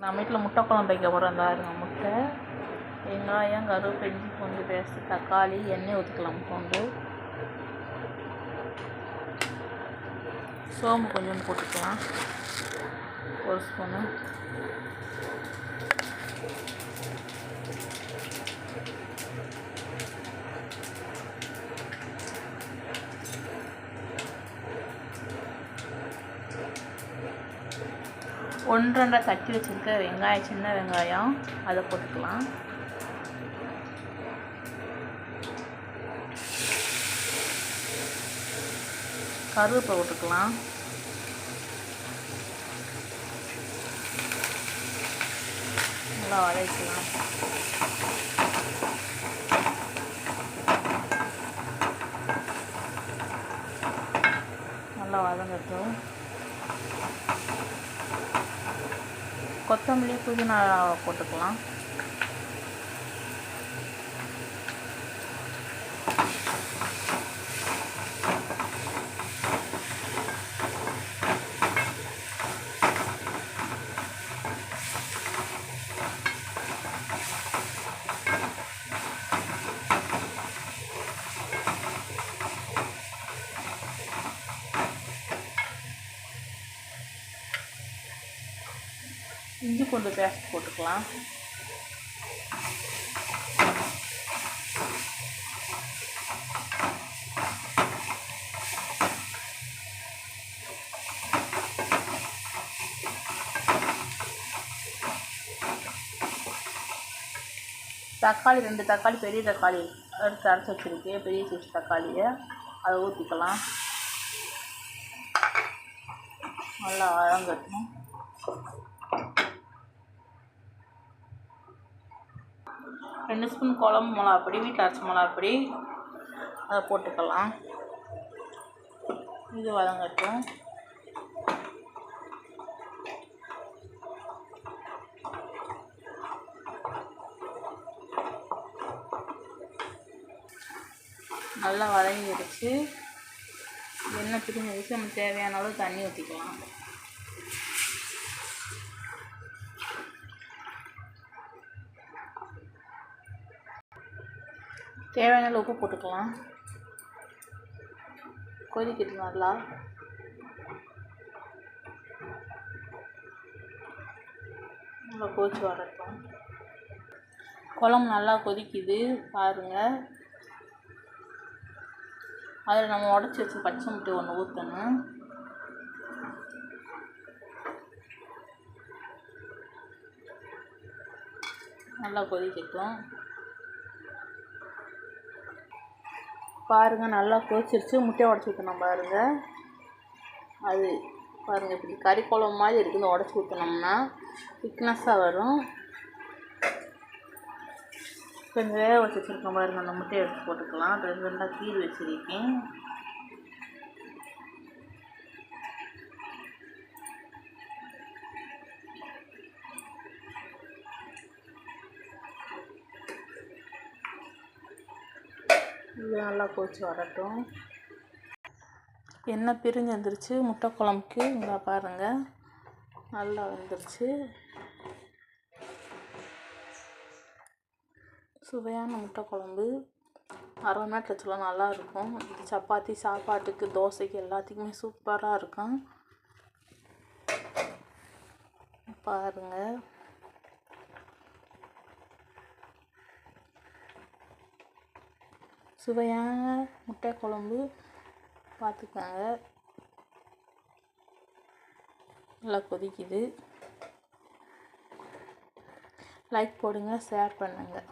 நம்ம வீட்டில் முட்டை குழம்பு வைக்க போகிறோம். பாருங்க, முட்டை, வெங்காயம், கருவேப்பிலை, இஞ்சி பூண்டு பேஸ்ட்டு, தக்காளி, எண்ணெய் ஊற்றிக்கலாம். பூண்டு, சோம்பு கொஞ்சம் போட்டுக்கலாம், 1 ஸ்பூனு. ஒன்றரை தட்டி வச்சுருக்க வெங்காயம், சின்ன வெங்காயம், அதை போட்டுக்கலாம். கருவேப்பிலை போட்டுக்கலாம். நல்லா வதக்கலாம். நல்லா வதங்கட்டும். கொத்தமல்லி, புதினா போட்டுக்கலாம். இஞ்சி பூண்டு பேஸ்ட் போட்டுக்கலாம். தக்காளி 2 தக்காளி, பெரிய தக்காளி எடுத்து அரைச்சி வச்சுருக்கேன், பெரிய சைஸ் தக்காளியை அதை ஊற்றிக்கலாம். நல்லா வதங்கட்டும். 2 ஸ்பூன் குழம்பு மிளகாப்பொடி, வீட்டில் அரைச்ச மிளகாப்பொடி, அதை போட்டுக்கலாம். இது வதங்கட்டும். நல்லா வதங்கிடுச்சு. எண்ணெய் பிரிஞ்சிடுச்சு. நம்ம தேவையான அளவு தண்ணி ஊற்றிக்கலாம். தேவையான அளவு உப்பு போட்டுக்கலாம். கொதிக்கிட்டு நல்லா. நல்லா கொதிச்சு வரட்டும். குழம்பு நல்லா கொதிக்குது பாருங்கள். அதில் நம்ம உடச்சி வச்சு பச்சை முட்டை 1 ஊற்றணும். நல்லா கொதிக்கட்டும். பாருங்கள், நல்லா கொதிச்சிருச்சு. முட்டையை உடச்சி ஊற்றணும் பாருங்கள். அது பாருங்கள், இப்படி கறி குழம்பு மாதிரி இருக்குது. உடச்சி ஊற்றினோம்னா திக்னஸ்ஸாக வரும். கொஞ்சம் வேக வச்சு வச்சுருக்கோம் பாருங்கள். அந்த முட்டையை எடுத்து போட்டுக்கலாம். 2 கீறி வச்சுருக்கேன். இது நல்லா கொதிச்சு வரட்டும். எண்ணெய் பிரிஞ்சு வந்துருச்சு முட்டை குழம்புக்கு. இங்கே பாருங்கள், நல்லா வந்துருச்சு. சுவையான முட்டை குழம்பு 1/2 மணி நேரத்தில் வச்சுலாம் நல்லாயிருக்கும். இது சப்பாத்தி, சாப்பாட்டுக்கு, தோசைக்கு எல்லாத்துக்குமே சூப்பராக இருக்கும். பாருங்கள், சுவையான முட்டை குழம்பு பார்த்துக்கோங்க. நல்லா கொதிக்குது. லைக் போடுங்க, ஷேர் பண்ணுங்கள்.